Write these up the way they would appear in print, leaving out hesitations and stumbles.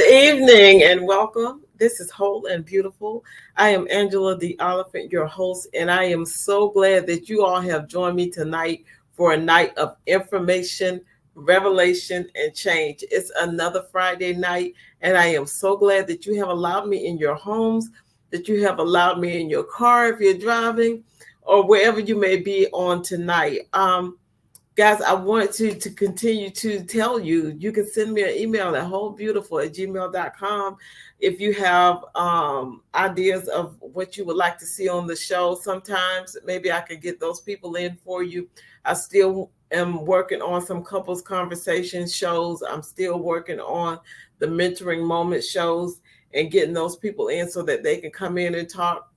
Good evening and welcome. This is Whole and Beautiful. I am Angela Oliphant, your host, and I am so glad that you all have joined me tonight for a night of information, revelation, and change. It's another Friday night, and I am so glad that you have allowed me in your homes, that you have allowed me in your car if you're driving, or wherever you may be on tonight. Guys, I want to continue to tell you, you can send me an email at wholebeautiful@gmail.com if you have ideas of what you would like to see on the show. Sometimes maybe I could get those people in for you. I still am working on some couples conversation shows. I'm still working on the mentoring moment shows and getting those people in so that they can come in and talk.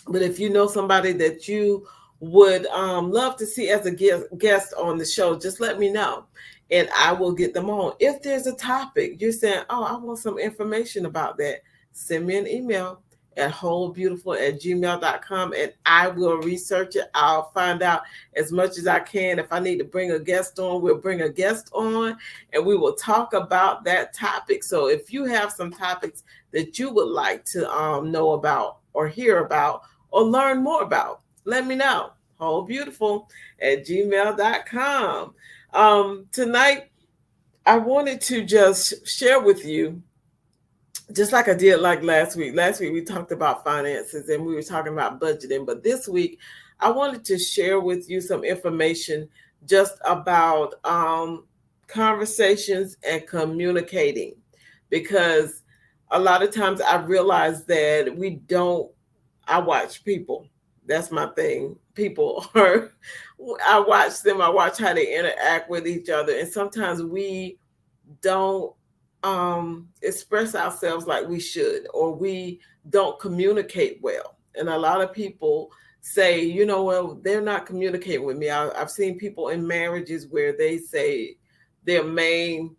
But if you know somebody that you would love to see as a guest on the show, just let me know and I will get them on. If there's a topic you're saying, oh, I want some information about that, send me an email at wholebeautiful@gmail.com and I will research it. I'll find out as much as I can. If I need to bring a guest on, we'll bring a guest on and we will talk about that topic. So if you have some topics that you would like to know about or hear about or learn more about, let me know. wholebeautiful@gmail.com. Tonight, I wanted to just share with you, just like I did like last week. Last week, we talked about finances and we were talking about budgeting. But this week, I wanted to share with you some information just about conversations and communicating. Because a lot of times I realize that I watch people. That's my thing. People are, I watch them, I watch how they interact with each other. And sometimes we don't express ourselves like we should, or we don't communicate well. And a lot of people say, well, they're not communicating with me. I've seen people in marriages where they say their main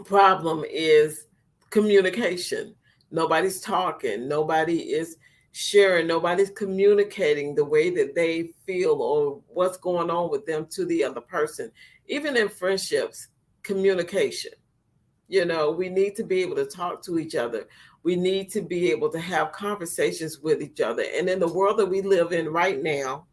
problem is communication. Nobody's talking, nobody is sharing, nobody's communicating the way that they feel or what's going on with them to the other person. Even in friendships, communication. We need to be able to talk to each other. We need to be able to have conversations with each other. And in the world that we live in right now,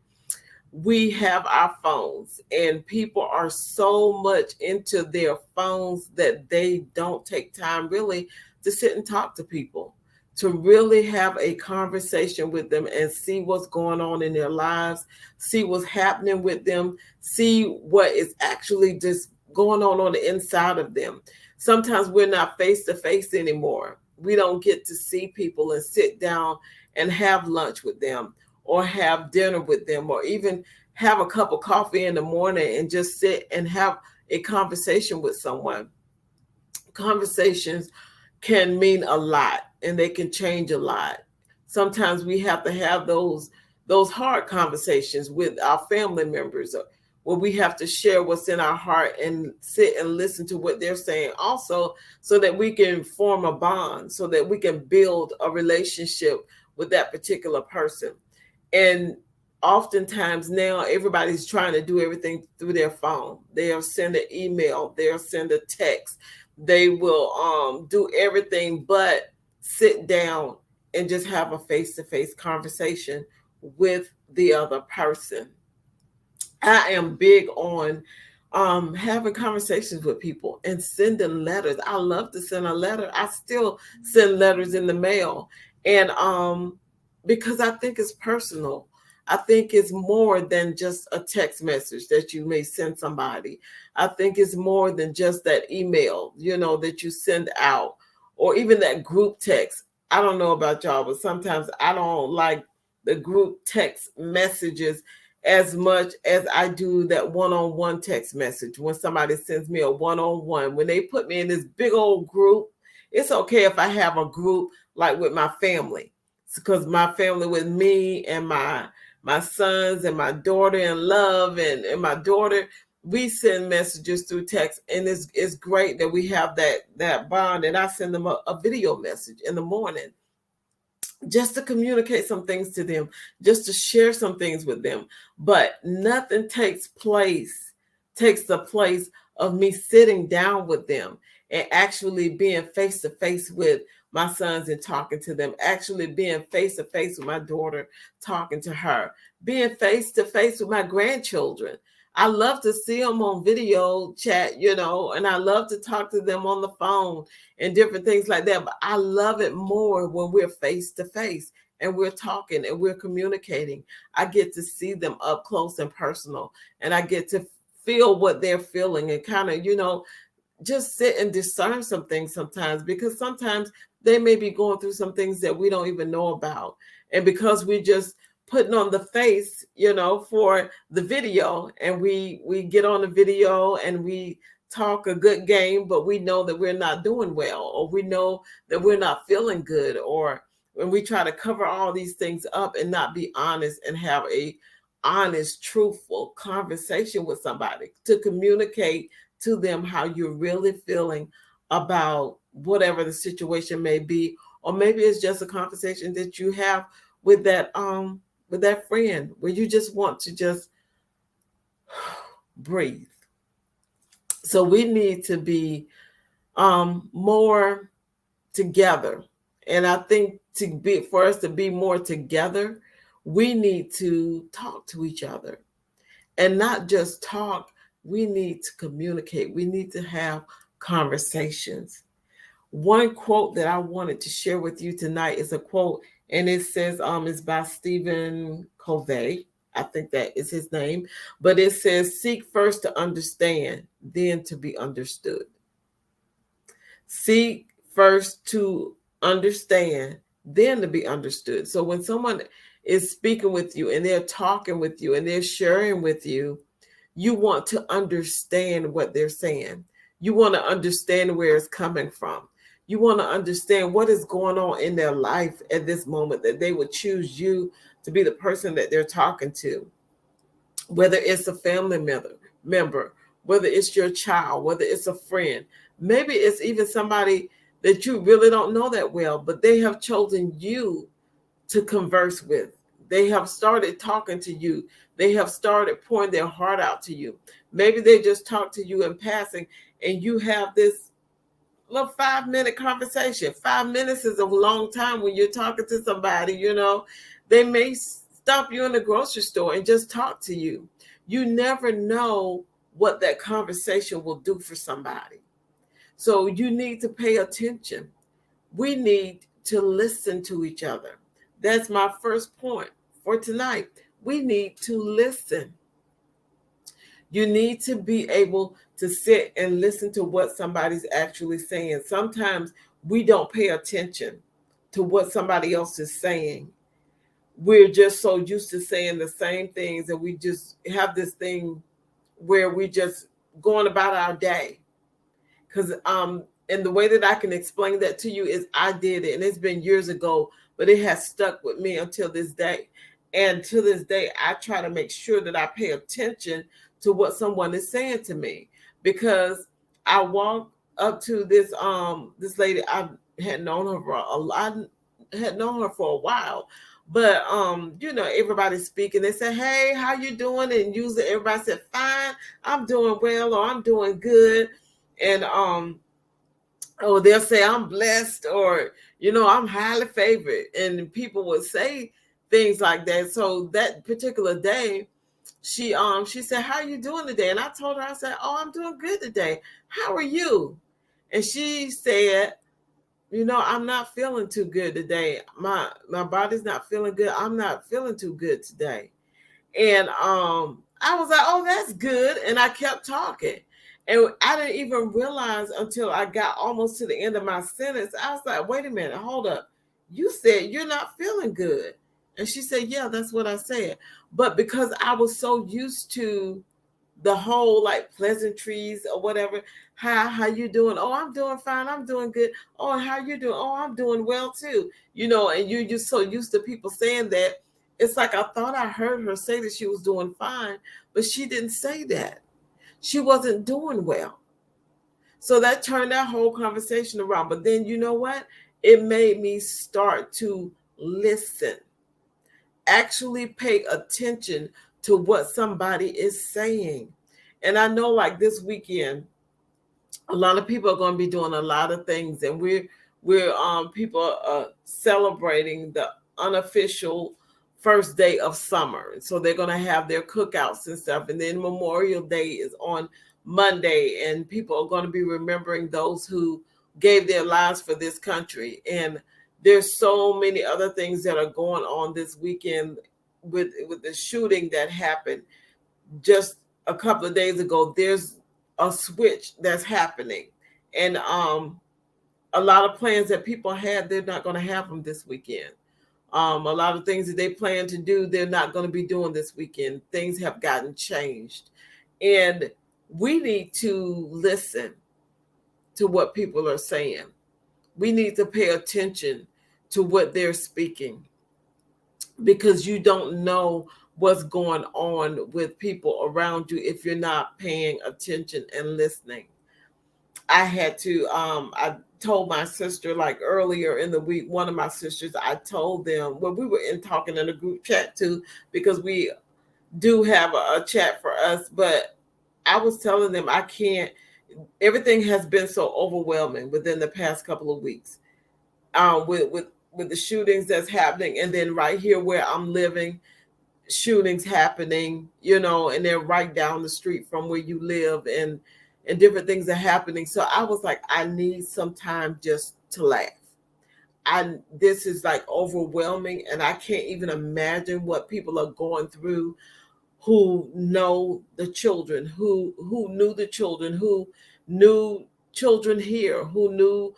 we have our phones and people are so much into their phones that they don't take time really to sit and talk to people, to really have a conversation with them and see what's going on in their lives, see what's happening with them, see what is actually just going on the inside of them. Sometimes we're not face to face anymore. We don't get to see people and sit down and have lunch with them or have dinner with them or even have a cup of coffee in the morning and just sit and have a conversation with someone. Conversations can mean a lot and they can change a lot. Sometimes we have to have those hard conversations with our family members where we have to share what's in our heart and sit and listen to what they're saying also, so that we can form a bond, so that we can build a relationship with that particular person. And oftentimes now everybody's trying to do everything through their phone. They'll send an email, they'll send a text, they will do everything but sit down and just have a face-to-face conversation with the other person. I am big on having conversations with people and sending letters. I love to send a letter. I still send letters in the mail. And because I think it's personal. I think it's more than just a text message that you may send somebody. I think it's more than just that email, that you send out, or even that group text. I don't know about y'all, but sometimes I don't like the group text messages as much as I do that one-on-one text message. When somebody sends me a one-on-one, when they put me in this big old group, it's okay if I have a group like with my family, because my family with me and my sons and my daughter in love and my daughter, we send messages through text, and it's great that we have that bond. And I send them a video message in the morning just to communicate some things to them, just to share some things with them. But nothing takes the place of me sitting down with them and actually being face to face with my sons and talking to them, actually being face to face with my daughter, talking to her, being face to face with my grandchildren. I love to see them on video chat, and I love to talk to them on the phone and different things like that. But I love it more when we're face to face and we're talking and we're communicating. I get to see them up close and personal, and I get to feel what they're feeling and kind of, just sit and discern some things sometimes, because sometimes they may be going through some things that we don't even know about. And because we just putting on the face, for the video, and we get on the video and we talk a good game, but we know that we're not doing well, or we know that we're not feeling good, or when we try to cover all these things up and not be honest and have a honest, truthful conversation with somebody to communicate to them how you're really feeling about whatever the situation may be, or maybe it's just a conversation that you have with that friend where you just want to just breathe. So we need to be more together, and I think for us to be more together, we need to talk to each other, and not just talk. We need to communicate. We need to have conversations. One quote that I wanted to share with you tonight is a quote, and it says, it's by Stephen Covey. I think that is his name. But it says, seek first to understand, then to be understood. Seek first to understand, then to be understood. So when someone is speaking with you and they're talking with you and they're sharing with you, you want to understand what they're saying. You want to understand where it's coming from. You want to understand what is going on in their life at this moment that they would choose you to be the person that they're talking to. Whether it's a family member, whether it's your child, whether it's a friend, maybe it's even somebody that you really don't know that well, but they have chosen you to converse with. They have started talking to you. They have started pouring their heart out to you. Maybe they just talk to you in passing, and you have this little 5-minute conversation. 5 minutes is a long time when you're talking to somebody. They may stop you in the grocery store and just talk to you. You never know what that conversation will do for somebody. So you need to pay attention. We need to listen to each other. That's my first point for tonight. We need to listen. You need to be able to sit and listen to what somebody's actually saying. Sometimes we don't pay attention to what somebody else is saying. We're just so used to saying the same things, and we just have this thing where we just going about our day. Because and the way that I can explain that to you is I did it, and it's been years ago, but it has stuck with me until this day. And to this day, I try to make sure that I pay attention to what someone is saying to me, because I walked up to this lady. I had known her for a while, but everybody's speaking. They said, "Hey, how you doing?" And usually everybody said, "Fine, I'm doing well," or "I'm doing good," and they'll say, "I'm blessed," or "I'm highly favored," and people would say things like that. So that particular day, she said, "How are you doing today?" And I told her, I said, "Oh, I'm doing good today. How are you?" And she said, "I'm not feeling too good today. My body's not feeling good. I'm not feeling too good today." And I was like, "Oh, that's good." And I kept talking. And I didn't even realize until I got almost to the end of my sentence. I was like, "Wait a minute, hold up. You said you're not feeling good." And she said, "Yeah, that's what I said." But because I was so used to the whole like pleasantries or whatever, how you doing? "Oh, I'm doing fine. I'm doing good." "Oh, how you doing?" "Oh, I'm doing well too." And you're just so used to people saying that. It's like I thought I heard her say that she was doing fine, but she didn't say that. She wasn't doing well. So that turned that whole conversation around. But then you know what? It made me start to listen, actually pay attention to what somebody is saying. And I know like this weekend, A lot of people are going to be doing a lot of things, and we're people are celebrating the unofficial first day of summer. So they're going to have their cookouts and stuff, and then Memorial Day is on Monday, and people are going to be remembering those who gave their lives for this country. And there's so many other things that are going on this weekend with the shooting that happened just a couple of days ago. There's a switch that's happening, and a lot of plans that people had, they're not going to have them this weekend. A lot of things that they plan to do, they're not going to be doing this weekend. Things have gotten changed, and we need to listen to what people are saying. We need to pay attention to what they're speaking, because you don't know what's going on with people around you if you're not paying attention and listening. I told my sister, like earlier in the week, one of my sisters, I told them, well, we were in talking in a group chat too, because we do have a chat for us, but I was telling them I can't, everything has been so overwhelming within the past couple of weeks, with the shootings that's happening, and then right here where I'm living, shootings happening, and they're right down the street from where you live, and different things are happening. So I was like, I need some time just to laugh. I This is like overwhelming, and I can't even imagine what people are going through who know the children, who knew the children, who knew children here, who knew,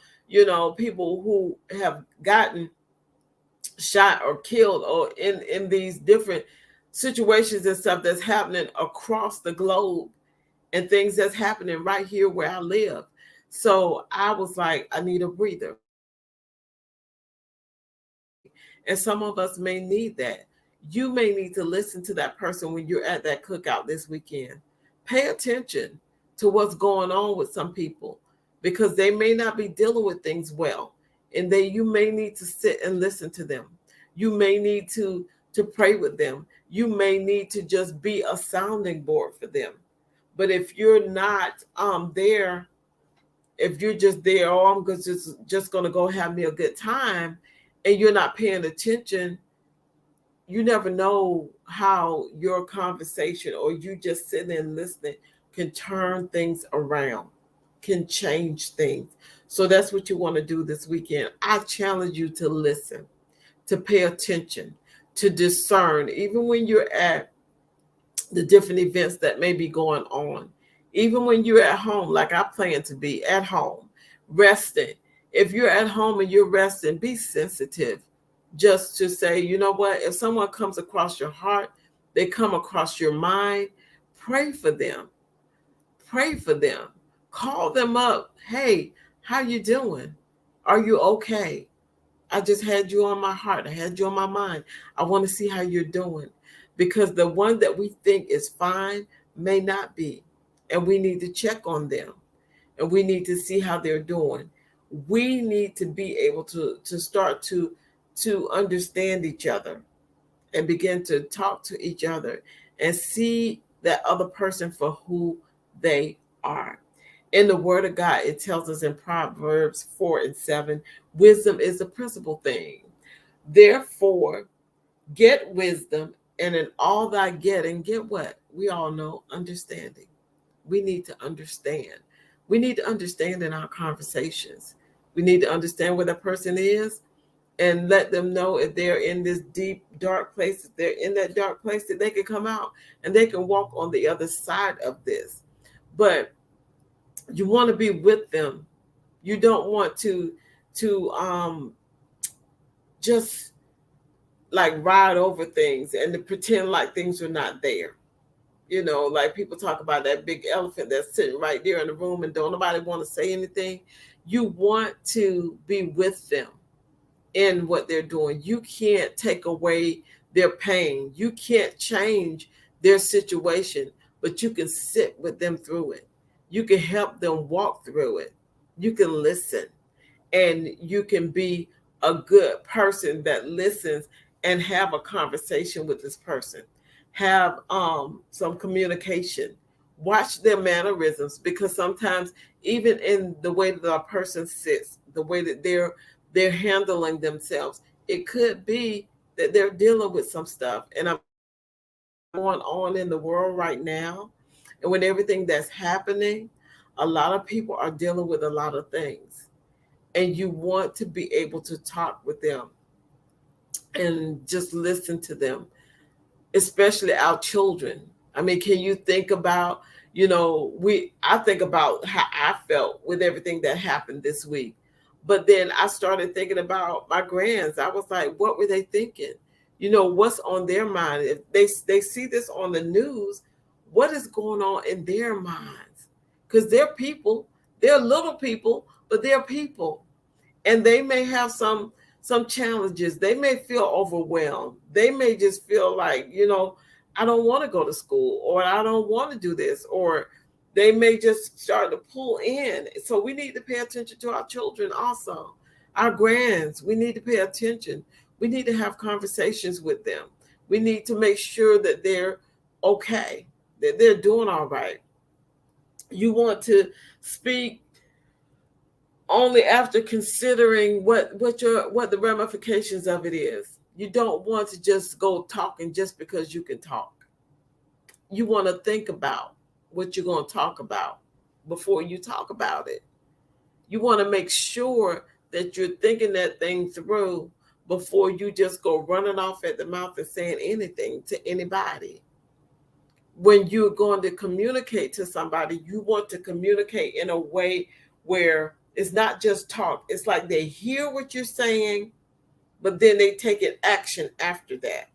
people who have gotten shot or killed, or in these different situations and stuff that's happening across the globe, and things that's happening right here where I live. So I was like, I need a breather. And some of us may need that. You may need to listen to that person when you're at that cookout this weekend. Pay attention to what's going on with some people, because they may not be dealing with things well. And you may need to sit and listen to them. You may need to pray with them. You may need to just be a sounding board for them. But if you're not there, if you're just there, oh, I'm just gonna go have me a good time, and you're not paying attention, you never know how your conversation, or you just sitting and listening, can turn things around, can change things. So that's what you want to do this weekend. I challenge you to listen, to pay attention, to discern, even when you're at the different events that may be going on. Even when you're at home, like I plan to be at home, resting. If you're at home and you're resting, be sensitive just to say, you know what, if someone comes across your heart, they come across your mind, pray for them. Pray for them. Call them up. Hey, how you doing? Are you okay? I just had you on my heart. I had you on my mind. I want to see how you're doing, because the one that we think is fine may not be. And we need to check on them, and we need to see how they're doing. We need to be able to start to understand each other, and begin to talk to each other, and see that other person for who they are. In the word of God, it tells us in Proverbs 4:7, wisdom is the principal thing. Therefore, get wisdom, and in all thy getting, get what? We all know, understanding. We need to understand. We need to understand in our conversations. We need to understand where the person is, and let them know if they're in this deep, dark place, if they're in that dark place, that they can come out and they can walk on the other side of this. But you want to be with them. You don't want to just like ride over things and to pretend like things are not there. Like people talk about that big elephant that's sitting right there in the room, and don't nobody want to say anything. You want to be with them in what they're doing. You can't take away their pain. You can't change their situation, but you can sit with them through it. You can help them walk through it. You can listen, and you can be a good person that listens, and have a conversation with this person. Have some communication Watch their mannerisms, because sometimes even in the way that a person sits, the way that they're handling themselves, it could be that they're dealing with some stuff. And I'm telling you, with what's going on in the world right now, and with everything that's happening, a lot of people are dealing with a lot of things. And you want to be able to talk with them and just listen to them, especially our children. I mean, can you think about, I think about how I felt with everything that happened this week. But then I started thinking about my grands. I was like, what were they thinking? What's on their mind? If they see this on the news, what is going on in their minds? Because they're people, they're little people, but they're people, and they may have some challenges. They may feel overwhelmed. They may just feel like, I don't want to go to school, or I don't want to do this, or they may just start to pull in. So we need to pay attention to our children also. Our grands, we need to pay attention. We need to have conversations with them. We need to make sure that they're okay, that they're doing all right. You want to speak only after considering what the ramifications of it is. You don't want to just go talking just because you can talk. You want to think about what you're going to talk about before you talk about it. You want to make sure that you're thinking that thing through before you just go running off at the mouth and saying anything to anybody. When you're going to communicate to somebody, you want to communicate in a way where it's not just talk. It's like they hear what you're saying, but then they take an action after that.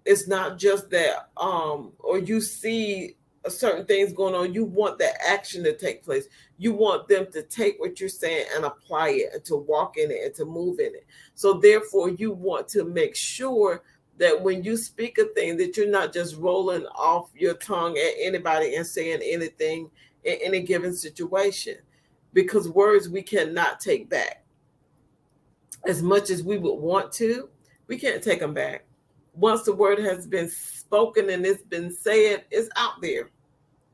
It's not just that, or you see certain things going on. You want that action to take place. You want them to take what you're saying and apply it, and to walk in it, and to move in it. So therefore, you want to make sure that when you speak a thing, that you're not just rolling off your tongue at anybody and saying anything in any given situation, because words we cannot take back. As much as we would want to, we can't take them back. Once the word has been spoken and it's been said, it's out there.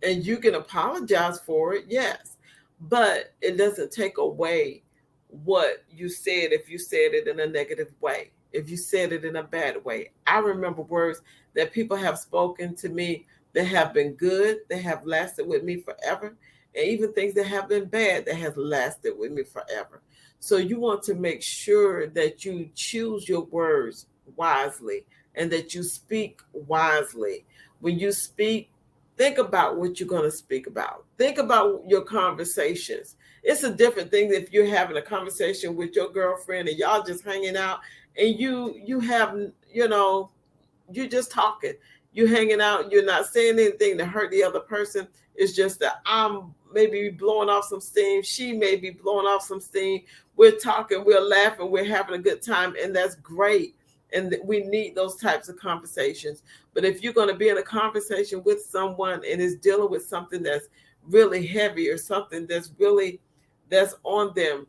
And you can apologize for it, yes, but it doesn't take away what you said if you said it in a negative way, if you said it in a bad way. I remember words that people have spoken to me that have been good, that have lasted with me forever, and even things that have been bad that has lasted with me forever. So you want to make sure that you choose your words wisely, and that you speak wisely. When you speak, think about what you're going to speak about. Think about your conversations. It's a different thing if you're having a conversation with your girlfriend and y'all just hanging out, and you have, you're just talking. You're hanging out. You're not saying anything to hurt the other person. It's just that I'm maybe blowing off some steam. She may be blowing off some steam. We're talking. We're laughing. We're having a good time. And that's great. And we need those types of conversations. But if you're going to be in a conversation with someone and is dealing with something that's really heavy, or something that's on them,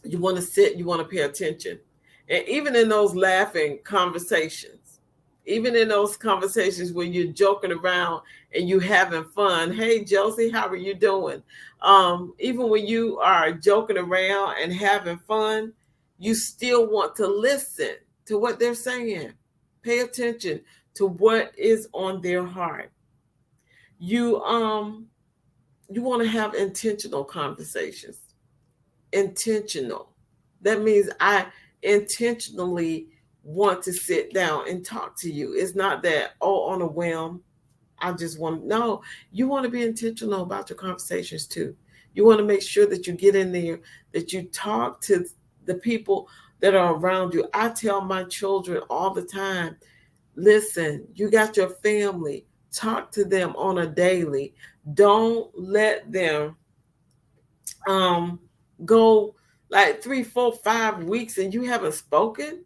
you want to sit, you want to pay attention. And even in those laughing conversations, even in those conversations where you're joking around and you having fun, hey Josie, how are you doing? Even when you are joking around and having fun, you still want to listen to what they're saying. Pay attention to what is on their heart. You want to have intentional conversations. Intentional. That means I intentionally want to sit down and talk to you. It's not that, on a whim, I just want, no, you want to be intentional about your conversations too. You want to make sure that you get in there, that you talk to the people that are around you. I tell my children all the time, listen, you got your family, talk to them on a daily. Don't let them um go like 3, 4, 5 weeks and you haven't spoken.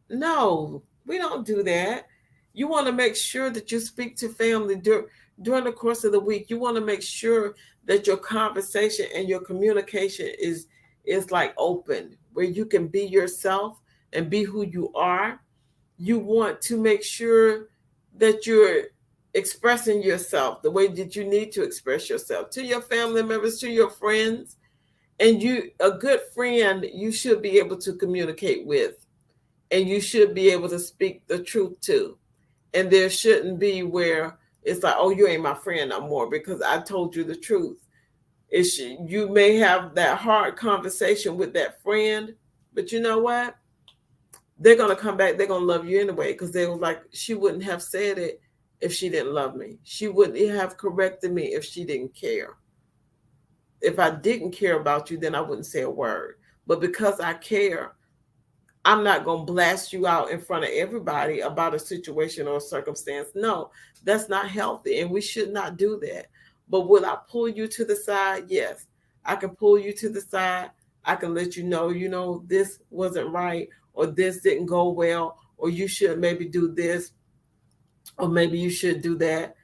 No, we don't do that. You want to make sure that you speak to family during the course of the week. You want to make sure that your conversation and your communication is like open, where you can be yourself and be who you are. You want to make sure that you're expressing yourself the way that you need to express yourself to your family members, to your friends. And a good friend, you should be able to communicate with, and you should be able to speak the truth to. And there shouldn't be where it's like, oh, you ain't my friend no more because I told you the truth. You may have that hard conversation with that friend, but you know what? They're going to come back. They're going to love you anyway, because they were like, she wouldn't have said it if she didn't love me. She wouldn't have corrected me if she didn't care. If I didn't care about you, then I wouldn't say a word. But because I care, I'm not going to blast you out in front of everybody about a situation or a circumstance. No, that's not healthy, and we should not do that. But will I pull you to the side? Yes, I can pull you to the side. I can let you know, this wasn't right, or this didn't go well, or you should maybe do this, or maybe you should do that.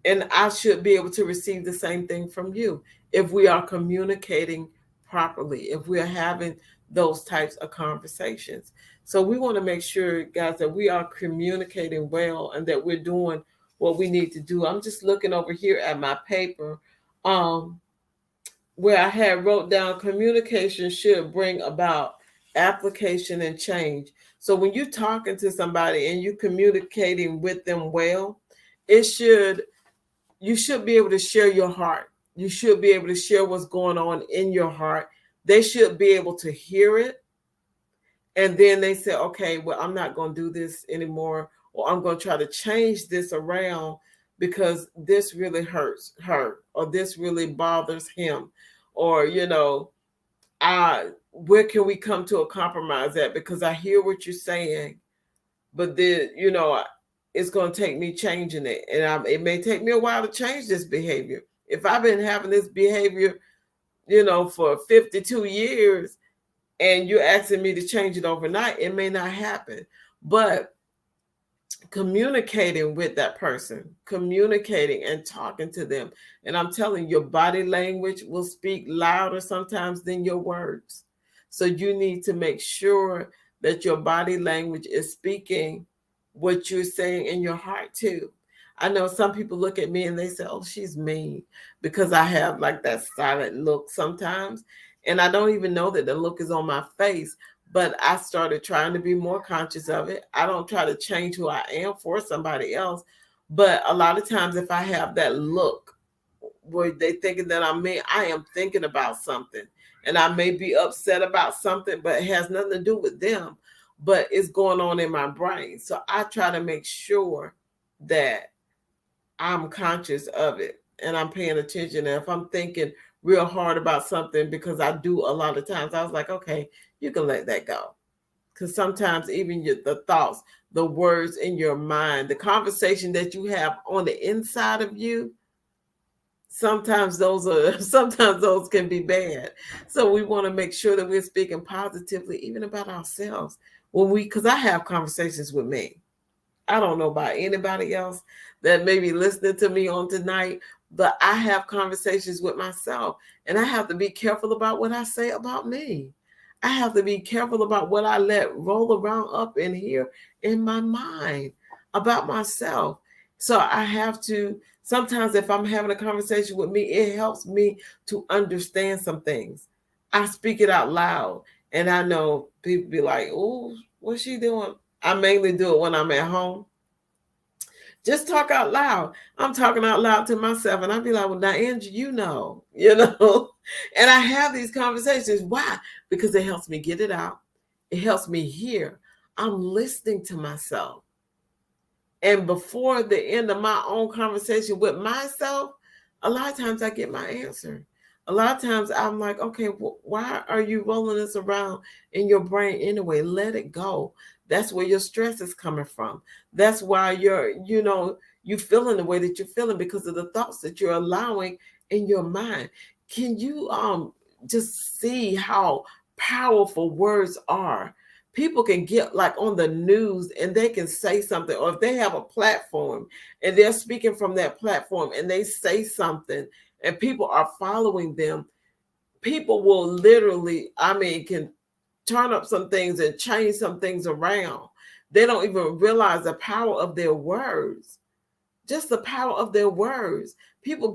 And I should be able to receive the same thing from you if we are communicating properly, if we are having those types of conversations. So we want to make sure, guys, that we are communicating well and that we're doing what we need to do. I'm just looking over here at my paper, where I had wrote down communication should bring about application and change. So when you're talking to somebody and you're communicating with them well, you should be able to share your heart. You should be able to share what's going on in your heart. They should be able to hear it. And then they say, okay, well, I'm not going to do this anymore, or I'm going to try to change this around because this really hurts her, or this really bothers him, or, where can we come to a compromise at? Because I hear what you're saying, but then, it's going to take me changing it. And it may take me a while to change this behavior. If I've been having this behavior, for 52 years, and you're asking me to change it overnight, it may not happen. But communicating with that person, communicating and talking to them. And I'm telling you, your body language will speak louder sometimes than your words. So you need to make sure that your body language is speaking what you're saying in your heart too. I know some people look at me and they say, oh, she's mean, because I have like that silent look sometimes. And I don't even know that the look is on my face, but I started trying to be more conscious of it. I don't try to change who I am for somebody else. But a lot of times if I have that look where they thinking that I'm mean, I am thinking about something. And I may be upset about something, but it has nothing to do with them, but it's going on in my brain. So I try to make sure that I'm conscious of it and I'm paying attention. And if I'm thinking real hard about something, because I do a lot of times, I was like, okay, you can let that go. Because sometimes even the thoughts, the words in your mind, the conversation that you have on the inside of you, sometimes those can be bad. So we want to make sure that we're speaking positively, even about ourselves. Because I have conversations with me. I don't know about anybody else that may be listening to me on tonight, but I have conversations with myself, and I have to be careful about what I say about me. I have to be careful about what I let roll around up in here in my mind about myself. So I have to, sometimes if I'm having a conversation with me, it helps me to understand some things. I speak it out loud, and I know people be like, oh, what's she doing? I mainly do it when I'm at home. Just talk out loud. I'm talking out loud to myself, and I'll be like, well, now, Angie, and I have these conversations. Why? Because it helps me get it out. It helps me hear. I'm listening to myself. And before the end of my own conversation with myself, a lot of times I get my answer. A lot of times I'm like, okay, why are you rolling this around in your brain anyway? Let it go. That's where your stress is coming from. That's why you feeling the way that you're feeling, because of the thoughts that you're allowing in your mind. Can you just see how powerful words are? People can get like on the news and they can say something, or if they have a platform and they're speaking from that platform and they say something and people are following them, people will literally, can turn up some things and change some things around. They don't even realize the power of their words. Just the power of their words. People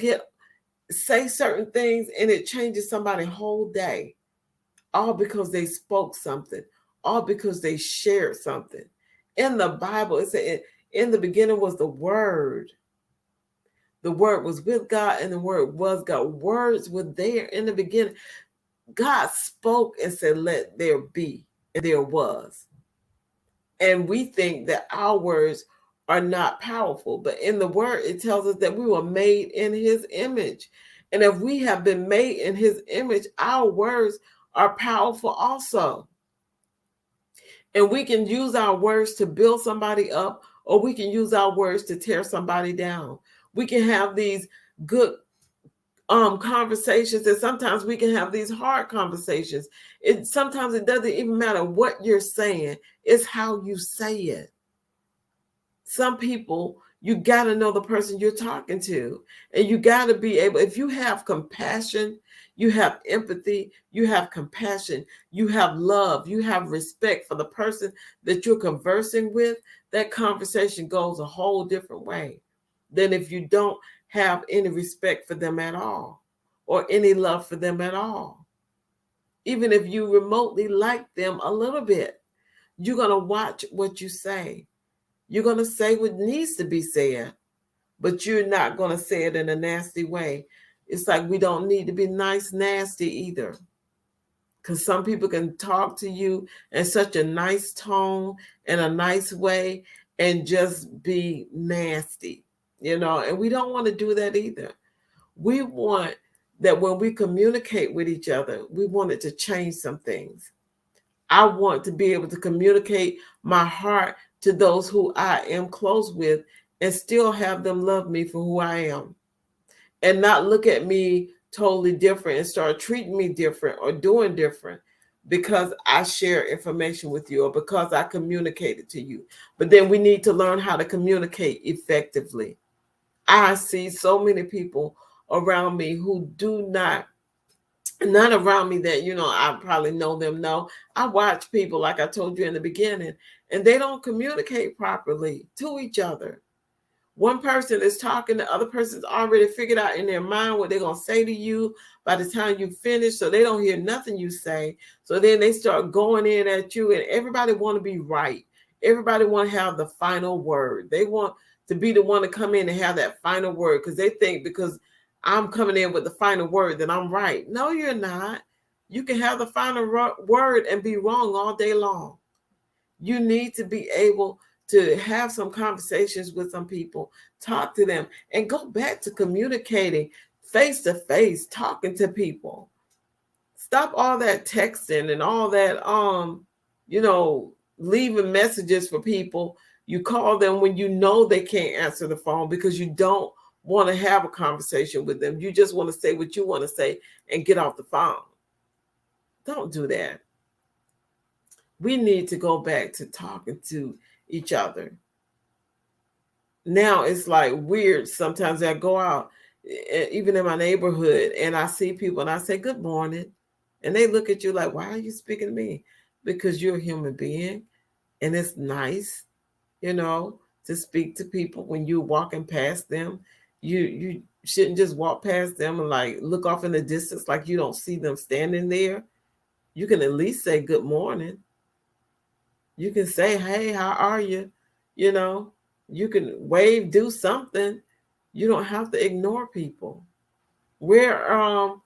say certain things and it changes somebody's whole day, all because they spoke something, all because they shared something. In the Bible, it said, in the beginning was the Word. The Word was with God, and the Word was God. Words were there in the beginning. God spoke and said, let there be, and there was. And we think that our words are not powerful, but in the Word, it tells us that we were made in His image. And if we have been made in His image, our words are powerful also. And we can use our words to build somebody up, or we can use our words to tear somebody down. We can have these good conversations, and sometimes we can have these hard conversations. Sometimes it doesn't even matter what you're saying, it's how you say it. Some people, you got to know the person you're talking to, and you got to be able, if you have compassion, you have empathy, you have compassion, you have love, you have respect for the person that you're conversing with, that conversation goes a whole different way than if you don't have any respect for them at all, or any love for them at all. Even if you remotely like them a little bit, you're going to watch what you say. You're going to say what needs to be said, but you're not going to say it in a nasty way. It's like we don't need to be nice, nasty either. Because some people can talk to you in such a nice tone and a nice way and just be nasty, and we don't want to do that either. We want that when we communicate with each other, we want it to change some things. I want to be able to communicate my heart to those who I am close with and still have them love me for who I am, and not look at me totally different and start treating me different or doing different because I share information with you or because I communicated to you. But then we need to learn how to communicate effectively. I see so many people around me who do not around me that, I probably know them. No, I watch people, like I told you in the beginning, and they don't communicate properly to each other. One person is talking, the other person's already figured out in their mind what they're going to say to you by the time you finish, so they don't hear nothing you say. So then they start going in at you, and everybody want to be right. Everybody want to have the final word. They want to be the one to come in and have that final word because they think because I'm coming in with the final word that I'm right. No, you're not. You can have the final word and be wrong all day long. You need to be able to have some conversations with some people, talk to them, and go back to communicating face to face, talking to people. Stop all that texting and all that, leaving messages for people. You call them when you know they can't answer the phone because you don't want to have a conversation with them. You just want to say what you want to say and get off the phone. Don't do that. We need to go back to talking to each other. Now it's like weird. Sometimes I go out, even in my neighborhood, and I see people and I say, good morning. And they look at you like, why are you speaking to me? Because you're a human being. And it's nice, to speak to people when you're walking past them. You shouldn't just walk past them and like look off in the distance like you don't see them standing there. You can at least say good morning. You can say, hey, how are you? You can wave, do something. You don't have to ignore people. Where are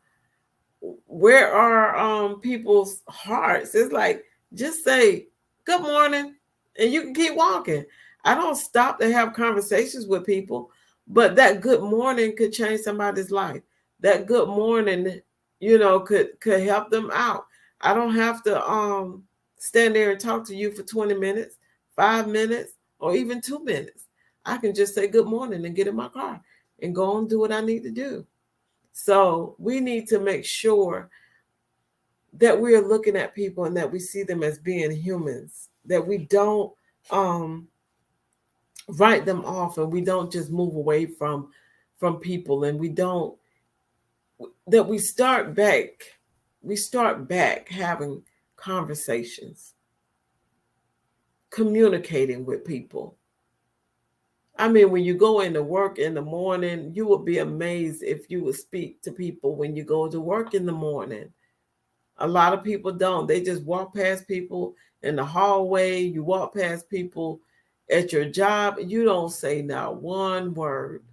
people's hearts? It's like, just say good morning and you can keep walking. I don't stop to have conversations with people, but that good morning could change somebody's life. That good morning, could help them out. I don't have to stand there and talk to you for 20 minutes, 5 minutes, or even 2 minutes. I can just say good morning and get in my car and go and do what I need to do. So we need to make sure that we are looking at people and that we see them as being humans, that we don't write them off and we don't just move away from people, and we start back having conversations, communicating with people. I mean, when you go into work in the morning, you would be amazed if you would speak to people when you go to work in the morning. A lot of people don't. They just walk past people in the hallway. You walk past people at your job. You don't say not one word.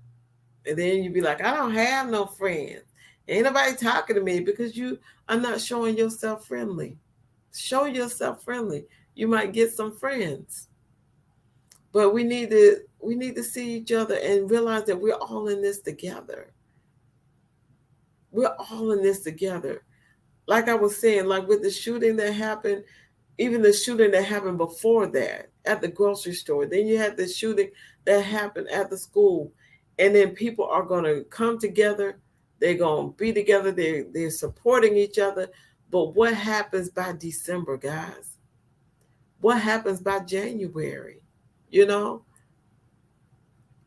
And then you be like, I don't have no friends. Ain't nobody talking to me because you are not showing yourself friendly. Show yourself friendly. You might get some friends. But we need to see each other and realize that we're all in this together. We're all in this together. Like I was saying, like with the shooting that happened, even the shooting that happened before that at the grocery store, then you had the shooting that happened at the school, and then people are going to come together. They're going to be together. They're supporting each other. But what happens by December, guys? What happens by January? You know,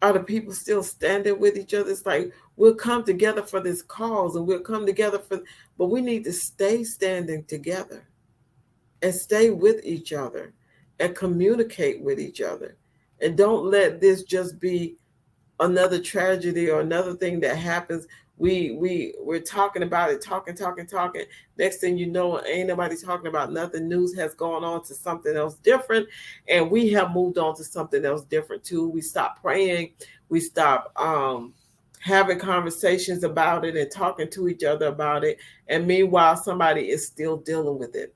are the people still standing with each other? It's like we'll come together for this cause and we'll come together for, but we need to stay standing together and stay with each other and communicate with each other. And don't let this just be another tragedy or another thing that happens. We're talking about it, talking. Next thing you know, ain't nobody talking about nothing. News has gone on to something else different, and we have moved on to something else different too. We stop praying, we stop having conversations about it and talking to each other about it. And meanwhile, somebody is still dealing with it.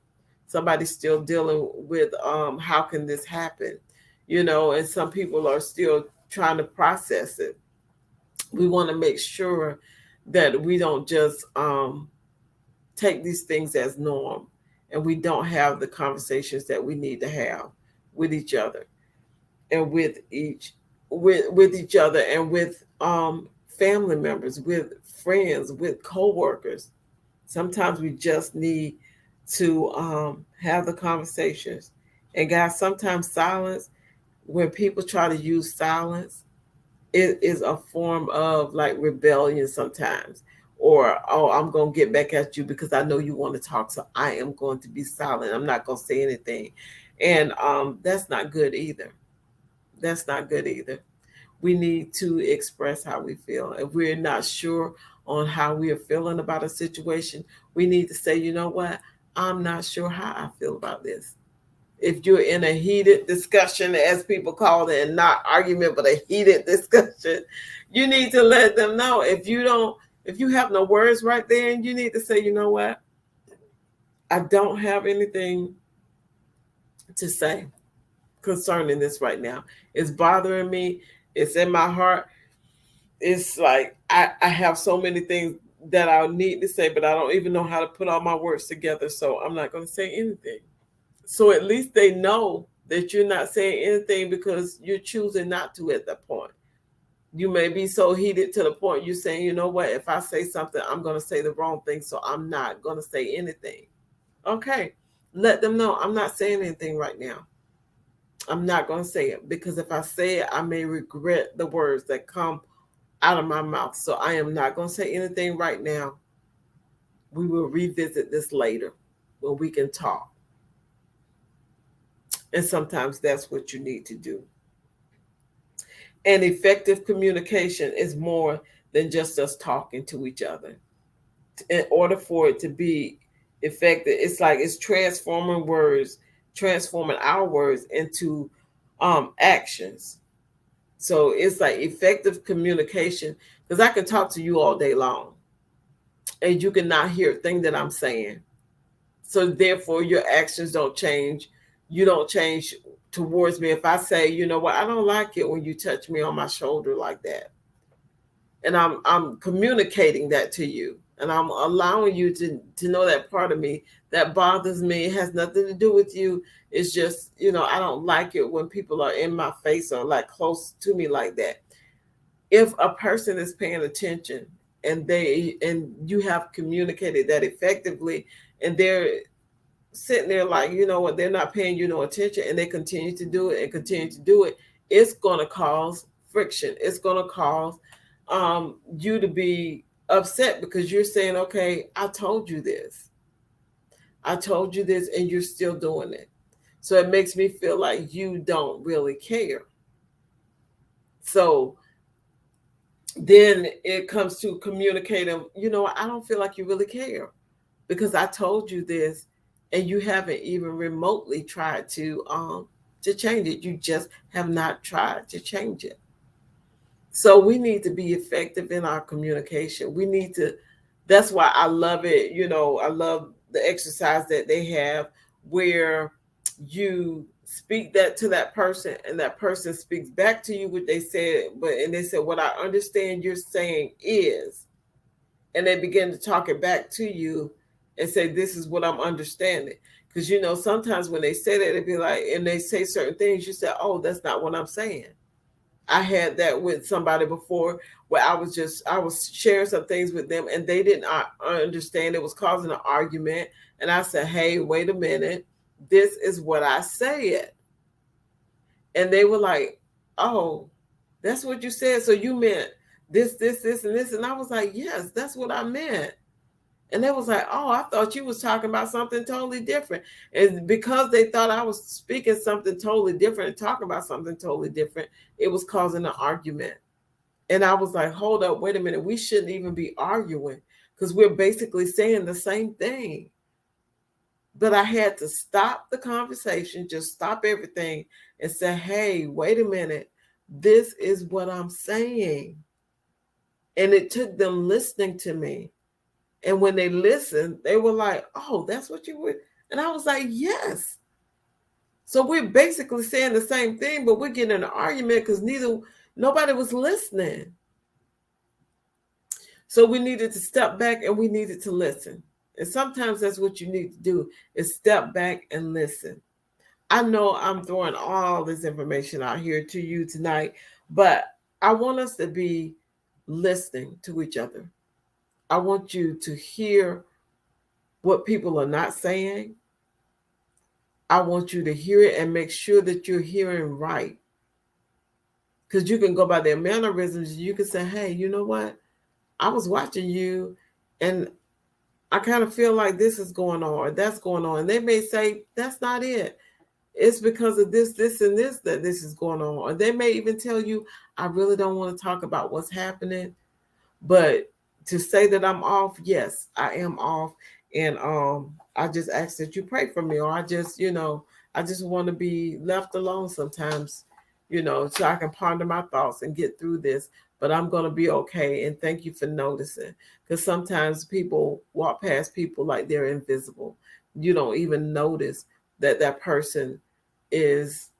Somebody's still dealing with how can this happen, and some people are still trying to process it. We want to make sure that we don't just take these things as norm, and we don't have the conversations that we need to have with each other and with each other and with family members, with friends, with coworkers. Sometimes we just need to have the conversations. And guys, sometimes silence, when people try to use silence, it is a form of like rebellion sometimes. Or, oh, I'm going to get back at you because I know you want to talk. So I am going to be silent. I'm not going to say anything. And that's not good either. That's not good either. We need to express how we feel. If we're not sure on how we are feeling about a situation, we need to say, you know what? I'm not sure how I feel about this. If you're in a heated discussion, as people call it, and not argument, but a heated discussion, you need to let them know. If you have no words right then, you need to say, you know what? I don't have anything to say concerning this right now. It's bothering me. It's in my heart. It's like I have so many things that I need to say, but I don't even know how to put all my words together. So I'm not going to say anything. So at least they know that you're not saying anything because you're choosing not to at that point. You may be so heated to the point you're saying, you know what, if I say something, I'm going to say the wrong thing. So I'm not going to say anything. Okay. Let them know I'm not saying anything right now. I'm not going to say it because if I say it, I may regret the words that come out of my mouth. So I am not going to say anything right now. We will revisit this later when we can talk. And sometimes that's what you need to do. And effective communication is more than just us talking to each other. In order for it to be effective, it's like it's transforming our words into actions. So it's like effective communication, because I can talk to you all day long and you cannot hear a thing that I'm saying. So therefore your actions don't change. You don't change towards me. If I say, you know what, I don't like it when you touch me on my shoulder like that. And I'm communicating that to you. And I'm allowing you to know that part of me that bothers me. It has nothing to do with you. It's just, I don't like it when people are in my face or like close to me like that. If a person is paying attention and you have communicated that effectively, and they're sitting there like, you know what, they're not paying you no attention, and they continue to do it and continue to do it, it's going to cause friction. It's going to cause you to be upset because you're saying, okay, I told you this. I told you this, and you're still doing it. So it makes me feel like you don't really care. So then it comes to communicating, I don't feel like you really care because I told you this and you haven't even remotely tried to change it. You just have not tried to change it. So we need to be effective in our communication. We need to, that's why I love it. I love the exercise that they have where you speak that to that person and that person speaks back to you what they said, and they said, what I understand you're saying is, and they begin to talk it back to you and say, this is what I'm understanding. Because sometimes when they say that, it'd be like, and they say certain things, you say, oh, that's not what I'm saying. I had that with somebody before where I was sharing some things with them and they didn't understand. It was causing an argument. And I said, hey, wait a minute. This is what I said. And they were like, oh, that's what you said. So you meant this, and this. And I was like, yes, that's what I meant. And they was like, oh, I thought you was talking about something totally different. And because they thought I was speaking something totally different and talking about something totally different, it was causing an argument. And I was like, hold up, wait a minute. We shouldn't even be arguing because we're basically saying the same thing. But I had to stop the conversation, just stop everything and say, hey, wait a minute. This is what I'm saying. And it took them listening to me. And when they listened, they were like, oh, that's what you were. And I was like, yes. So we're basically saying the same thing, but we're getting in an argument because nobody was listening. So we needed to step back and we needed to listen. And sometimes that's what you need to do is step back and listen. I know I'm throwing all this information out here to you tonight, but I want us to be listening to each other. I want you to hear what people are not saying. I want you to hear it and make sure that you're hearing right. Because you can go by their mannerisms. You can say, hey, you know what? I was watching you and I kind of feel like this is going on or that's going on. And they may say, that's not it. It's because of this, and this that this is going on. Or they may even tell you, I really don't want to talk about what's happening. But to say that I'm off, yes, I am off. And I just ask that you pray for me, or I just want to be left alone sometimes, so I can ponder my thoughts and get through this. But I'm gonna be okay. And thank you for noticing. Because sometimes people walk past people like they're invisible. You don't even notice that that person is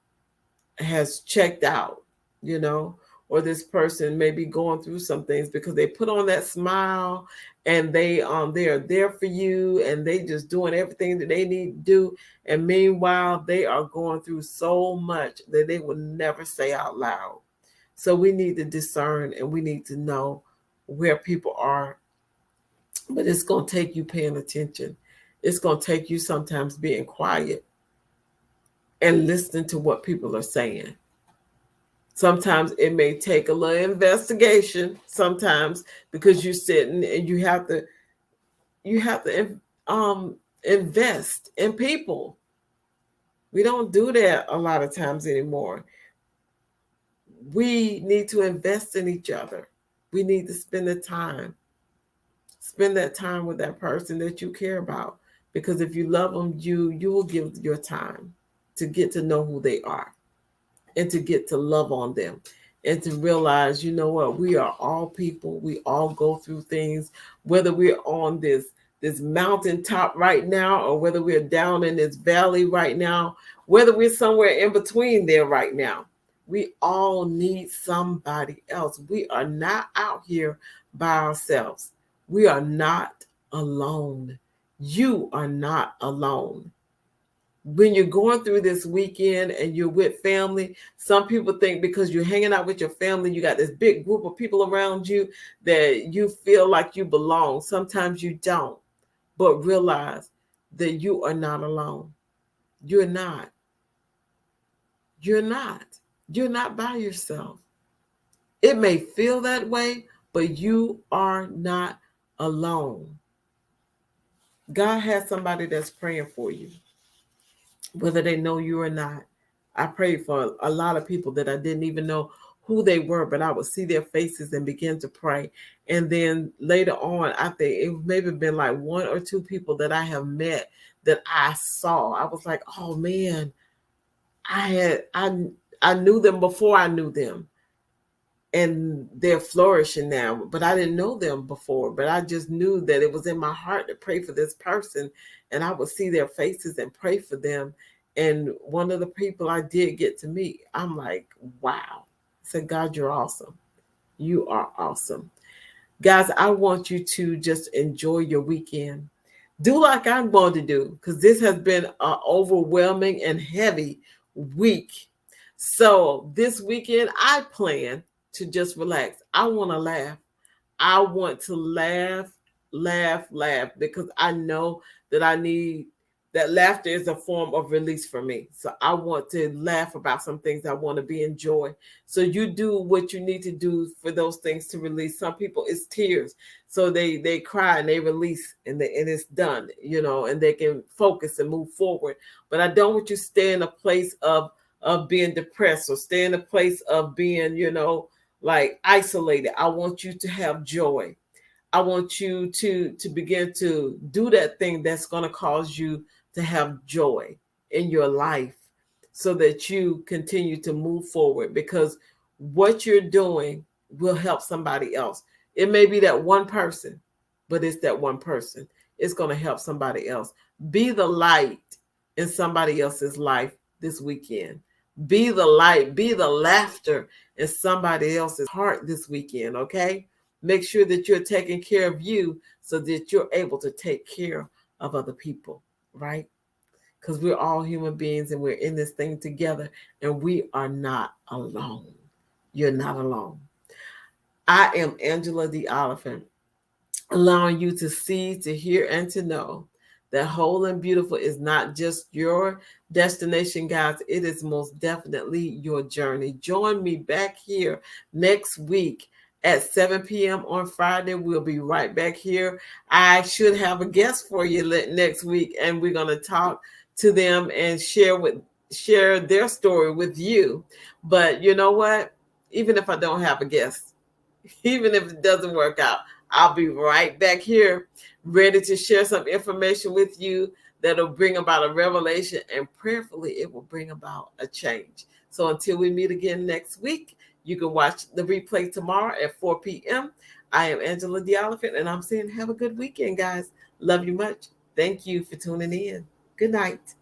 has checked out, you know, or this person may be going through some things because they put on that smile and they are there for you and they just doing everything that they need to do. And meanwhile, they are going through so much that they will never say out loud. So we need to discern and we need to know where people are. But it's going to take you paying attention. It's going to take you sometimes being quiet and listening to what people are saying. Sometimes it may take a little investigation sometimes because you're sitting and you have to invest in people. We don't do that a lot of times anymore. We need to invest in each other. We need to spend the time. Spend that time with that person that you care about, because if you love them, you will give your time to get to know who they are and to get to love on them and to realize, you know what, we are all people. We all go through things, whether we're on this mountaintop right now or whether we're down in this valley right now, whether we're somewhere in between there right now. We all need somebody else. We are not out here by ourselves. We are not alone. You are not alone. When you're going through this weekend and you're with family, some people think because you're hanging out with your family, you got this big group of people around you that you feel like you belong. Sometimes you don't, but realize that you are not alone. You're not. You're not. You're not by yourself. It may feel that way, but you are not alone. God has somebody that's praying for you, whether they know you or not. I prayed for a lot of people that I didn't even know who they were, but I would see their faces and begin to pray. And then later on, I think it maybe been like one or two people that I have met that I saw. I was like, oh man, I knew them before I knew them, and they're flourishing now, but I didn't know them before, but I just knew that it was in my heart to pray for this person, and I would see their faces and pray for them. And one of the people I did get to meet, I'm like, wow. I said, God, you're awesome. You are awesome. Guys, I want you to just enjoy your weekend. Do like I'm going to do, because this has been an overwhelming and heavy week. So this weekend, I plan to just relax. I want to laugh. I want to laugh, laugh, laugh, because I know that I need that. Laughter is a form of release for me. So I want to laugh about some things. I want to be in joy. So you do what you need to do for those things to release. Some people it's tears. So they cry and they release, and it's done, and they can focus and move forward. But I don't want you to stay in a place of being depressed, or stay in a place of being, like isolated. I want you to have joy. I want you to begin to do that thing that's going to cause you to have joy in your life, so that you continue to move forward, because what you're doing will help somebody else. It may be that one person, but it's that one person. It's going to help somebody else. Be the light in somebody else's life this weekend. Be the light, be the laughter in somebody else's heart this weekend, okay? Make sure that you're taking care of you, so that you're able to take care of other people, right? Because we're all human beings and we're in this thing together, and we are not alone. You're not alone. I am Angela the Oliphant, allowing you to see, to hear, and to know that whole and beautiful is not just your destination, guys. It is most definitely your journey. Join me back here next week at 7 p.m. on Friday. We'll be right back here. I should have a guest for you next week, and we're going to talk to them and share their story with you. But you know what? Even if I don't have a guest, even if it doesn't work out, I'll be right back here ready to share some information with you that'll bring about a revelation, and prayerfully it will bring about a change. So until we meet again next week, you can watch the replay tomorrow at 4 p.m. I am Angela the Oliphant, and I'm saying have a good weekend, guys. Love you much. Thank you for tuning in. Good night.